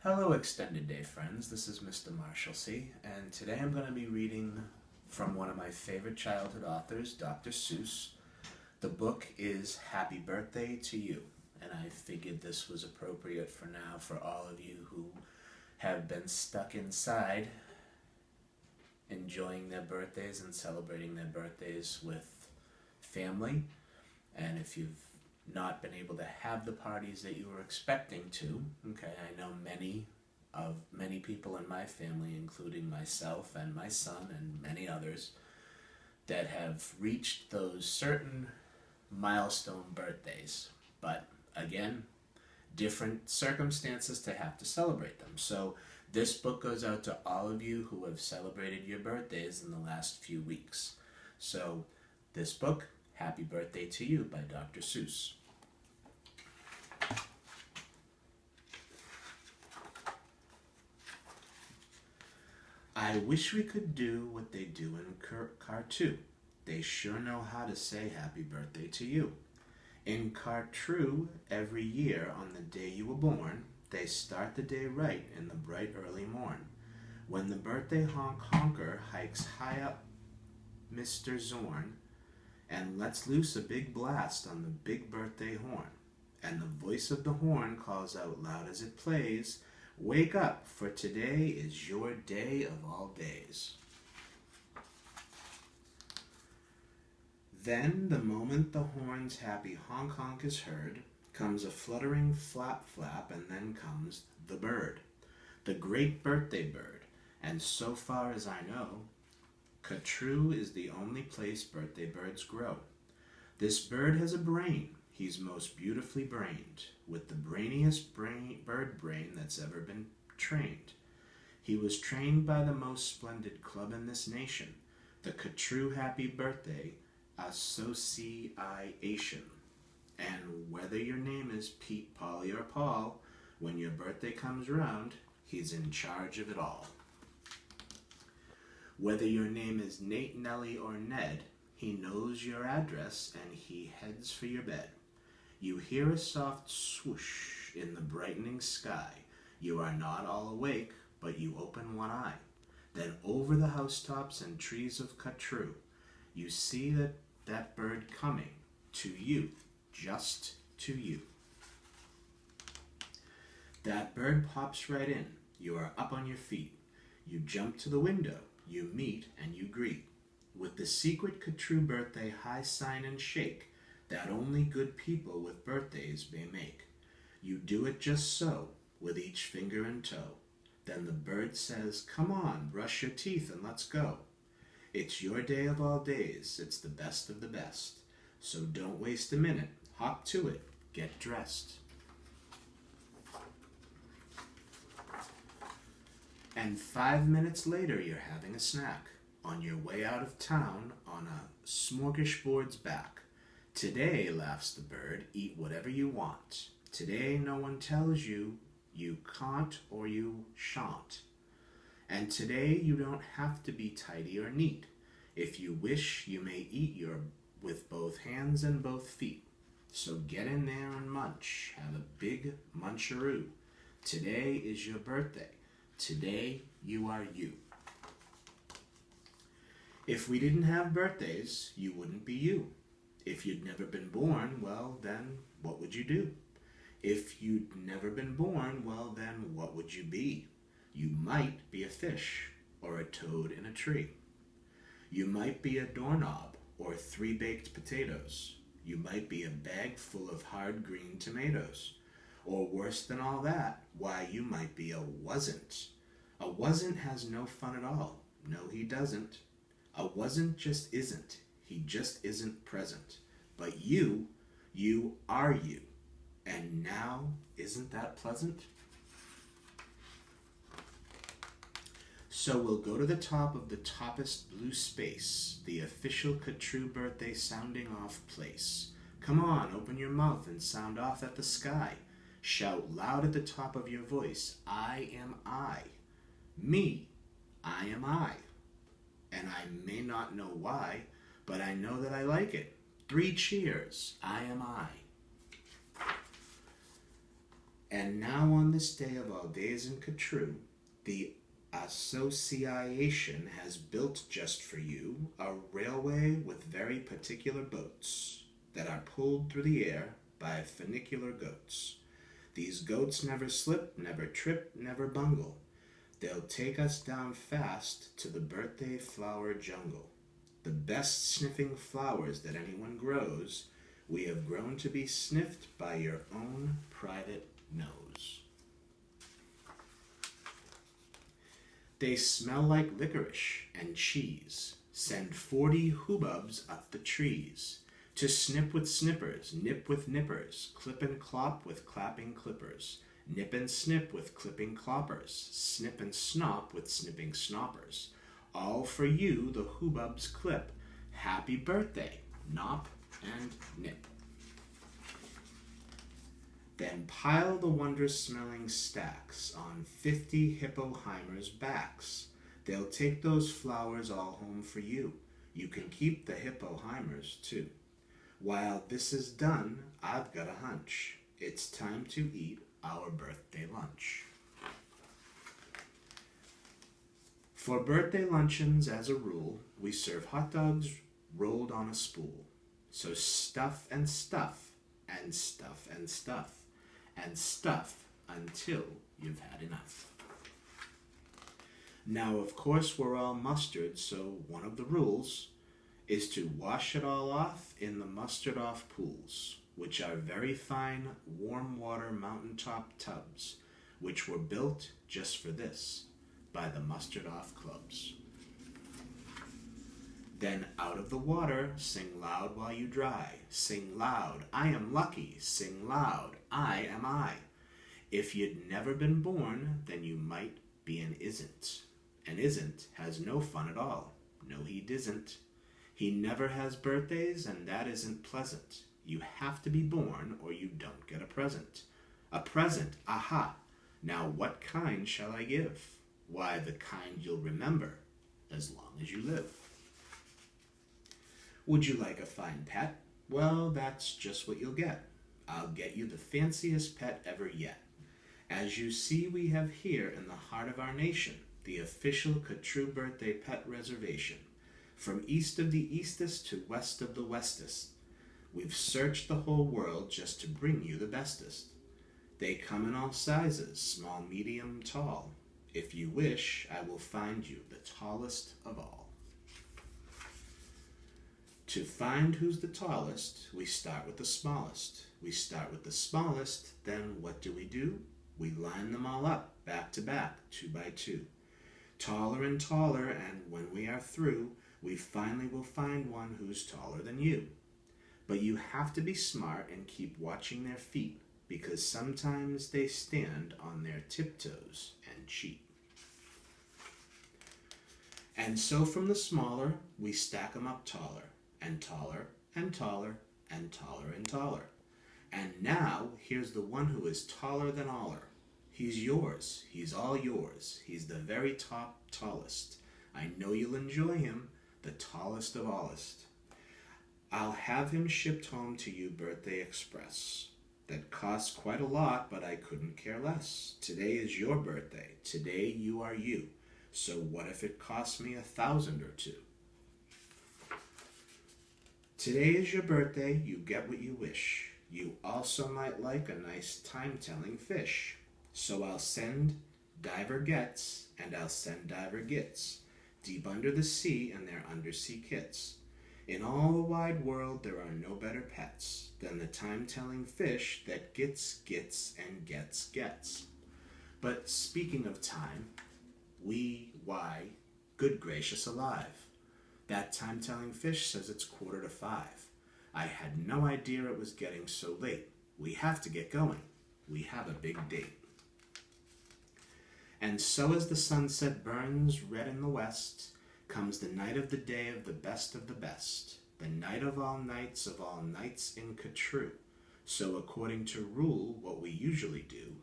Hello, extended day friends. This is Mr. Marshalsea, and today I'm going to be reading from one of my favorite childhood authors, Dr. Seuss. The book is Happy Birthday to You, and I figured this was appropriate for now for all of you who have been stuck inside enjoying their birthdays and celebrating their birthdays with family. And if you've not been able to have the parties that you were expecting to, okay, I know many people in my family, including myself and my son and many others, that have reached those certain milestone birthdays. But again, different circumstances to have to celebrate them. So this book goes out to all of you who have celebrated your birthdays in the last few weeks. So this book, Happy Birthday to You by Dr. Seuss. I wish we could do what they do in cartoon. They sure know how to say happy birthday to you. In cartoon, every year on the day you were born, they start the day right in the bright early morn. When the birthday honker hikes high up Mr. Zorn and lets loose a big blast on the big birthday horn. And the voice of the horn calls out loud as it plays, "Wake up, for today is your day of all days." Then, the moment the horn's happy honk honk is heard, comes a fluttering flap flap, and then comes the bird, the great birthday bird. And so far as I know, Catrue is the only place birthday birds grow. This bird has a brain. He's most beautifully brained, with the brainiest bird brain that's ever been trained. He was trained by the most splendid club in this nation, the Catrue Happy Birthday Association. And whether your name is Pete, Polly, or Paul, when your birthday comes around, he's in charge of it all. Whether your name is Nate, Nellie, or Ned, he knows your address and he heads for your bed. You hear a soft swoosh in the brightening sky. You are not all awake, but you open one eye. Then over the housetops and trees of Catrue, you see that bird coming to you, just to you. That bird pops right in. You are up on your feet. You jump to the window. You meet and you greet with the secret Catrue birthday high sign and shake that only good people with birthdays may make. You do it just so, with each finger and toe. Then the bird says, "Come on, brush your teeth and let's go." It's your day of all days, it's the best of the best. So don't waste a minute, hop to it, get dressed. And 5 minutes later, you're having a snack on your way out of town on a smorgasbord's back. Today, laughs the bird, eat whatever you want. Today, no one tells you you can't or you shan't. And today, you don't have to be tidy or neat. If you wish, you may eat with both hands and both feet. So get in there and munch. Have a big muncharoo. Today is your birthday. Today, you are you. If we didn't have birthdays, you wouldn't be you. If you'd never been born, well, then what would you do? If you'd never been born, well, then what would you be? You might be a fish or a toad in a tree. You might be a doorknob or 3 baked potatoes. You might be a bag full of hard green tomatoes. Or worse than all that, why, you might be a wasn't. A wasn't has no fun at all. No, he doesn't. A wasn't just isn't. He just isn't present. But you are you. And now, isn't that pleasant? So we'll go to the top of the toppest blue space, the official Catrue birthday sounding off place. Come on, open your mouth and sound off at the sky. Shout loud at the top of your voice, "I am I." Me, I am I. And I may not know why, but I know that I like it. 3 cheers, I am I. And now on this day of all days in Katru, the association has built just for you a railway with very particular boats that are pulled through the air by funicular goats. These goats never slip, never trip, never bungle. They'll take us down fast to the birthday flower jungle. The best sniffing flowers that anyone grows, we have grown to be sniffed by your own private nose. They smell like licorice and cheese. Send 40 hoobubs up the trees to snip with snippers, nip with nippers, clip and clop with clapping clippers, nip and snip with clipping cloppers, snip and snop with snipping snoppers. All for you the hoobubs clip. Happy birthday, nop and nip. Then pile the wondrous smelling stacks on 50 hippoheimers' backs. They'll take those flowers all home for you. You can keep the hippoheimers too. While this is done, I've got a hunch. It's time to eat our birthday lunch. For birthday luncheons, as a rule, we serve hot dogs rolled on a spool. So stuff and stuff, and stuff and stuff, and stuff until you've had enough. Now, of course, we're all mustard, so one of the rules is to wash it all off in the mustard off pools, which are very fine warm water mountaintop tubs, which were built just for this by the mustard off clubs. Then out of the water, sing loud while you dry. Sing loud, I am lucky. Sing loud, I am I. If you'd never been born, then you might be an isn't. An isn't has no fun at all. No, he disn't. He never has birthdays, and that isn't pleasant. You have to be born, or you don't get a present. A present, aha! Now what kind shall I give? Why, the kind you'll remember, as long as you live. Would you like a fine pet? Well, that's just what you'll get. I'll get you the fanciest pet ever yet. As you see, we have here in the heart of our nation the official Katru Birthday Pet Reservation. From east of the eastest to west of the westest, we've searched the whole world just to bring you the bestest. They come in all sizes, small, medium, tall. If you wish, I will find you the tallest of all. To find who's the tallest, we start with the smallest. We start with the smallest, then what do? We line them all up, back to back, 2 by 2. Taller and taller, and when we are through, we finally will find one who's taller than you. But you have to be smart and keep watching their feet, because sometimes they stand on their tiptoes and cheat. And so from the smaller, we stack them up taller, and taller, and taller, and taller, and taller. And now, here's the one who is taller than aller. He's yours. He's all yours. He's the very top tallest. I know you'll enjoy him, the tallest of allest. I'll have him shipped home to you Birthday Express. That costs quite a lot, but I couldn't care less. Today is your birthday. Today you are you. So what if it costs me 1,000 or 2? Today is your birthday. You get what you wish. You also might like a nice time-telling fish. So I'll send Diver Gets, and I'll send Diver Gits, deep under the sea in their undersea kits. In all the wide world there are no better pets than the time-telling fish that gets, and gets. But speaking of time, why, good gracious alive. That time-telling fish says it's 4:45. I had no idea it was getting so late. We have to get going. We have a big date. And so as the sunset burns red in the west, comes the night of the day of the best, the night of all nights in Katru. So according to rule, what we usually do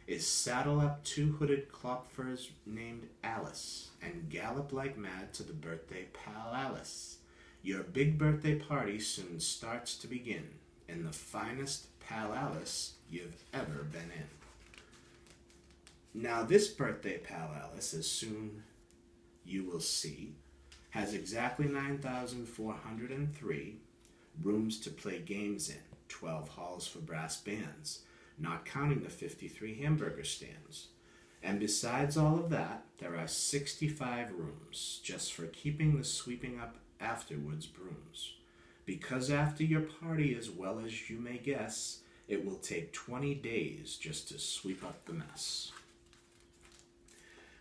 is saddle up 2 hooded klopfers named Alice and gallop like mad to the birthday pal Alice. Your big birthday party soon starts to begin in the finest pal Alice you've ever been in. Now, this birthday pal Alice, as soon you will see, has exactly 9,403 rooms to play games in, 12 halls for brass bands, not counting the 53 hamburger stands. And besides all of that, there are 65 rooms just for keeping the sweeping up afterwards brooms. Because after your party, as well as you may guess, it will take 20 days just to sweep up the mess.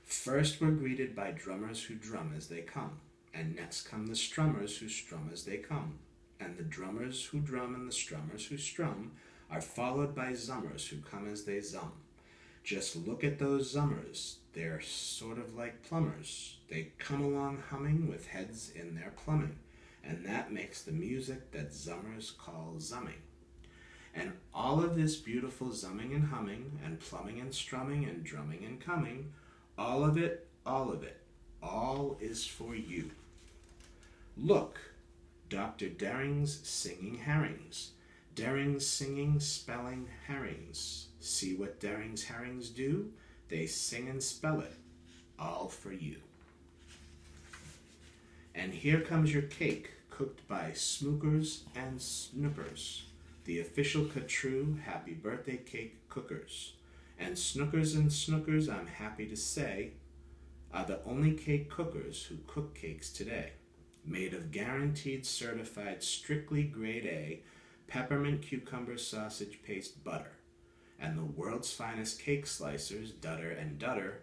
First we're greeted by drummers who drum as they come, and next come the strummers who strum as they come, and the drummers who drum and the strummers who strum are followed by zummers who come as they zum. Just look at those zummers, they're sort of like plumbers. They come along humming with heads in their plumbing, and that makes the music that zummers call zumming. And all of this beautiful zumming and humming, and plumbing and strumming and drumming and coming, all of it, all is for you. Look, Dr. Daring's singing herrings. Daring's singing, spelling herrings. See what Daring's herrings do? They sing and spell it, all for you. And here comes your cake, cooked by Smookers and Snookers, the official Catrue Happy Birthday Cake cookers. And Snookers and Snookers, I'm happy to say, are the only cake cookers who cook cakes today. Made of guaranteed certified strictly grade A peppermint cucumber sausage paste butter, and the world's finest cake slicers, Dutter and Dutter,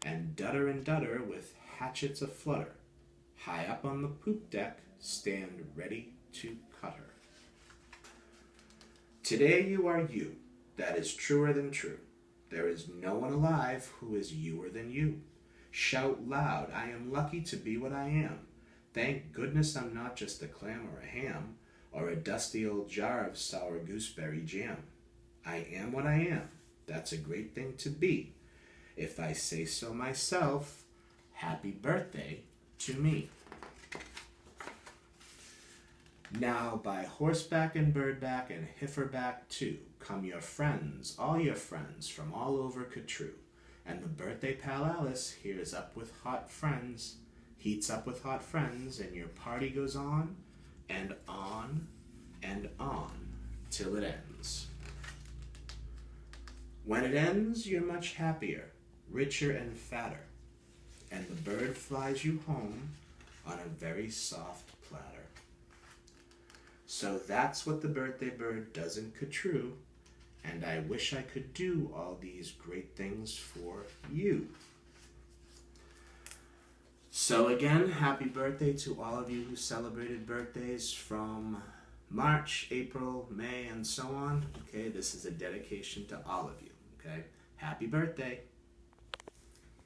and Dutter and Dutter with hatchets aflutter. High up on the poop deck, stand ready to cut her. Today you are you, that is truer than true. There is no one alive who is youer than you. Shout loud, I am lucky to be what I am. Thank goodness I'm not just a clam or a ham, or a dusty old jar of sour gooseberry jam. I am what I am. That's a great thing to be. If I say so myself, happy birthday to me. Now by horseback and birdback and heiferback too, come your friends, all your friends from all over Catrue. And the birthday pal Alice hears up with hot friends, heats up with hot friends, and your party goes on and on and on till it ends. When it ends, you're much happier, richer and fatter, and the bird flies you home on a very soft platter. So that's what the birthday bird does in Catrue, and I wish I could do all these great things for you. So again, happy birthday to all of you who celebrated birthdays from March, April, May, and so on. Okay, this is a dedication to all of you. Okay, happy birthday.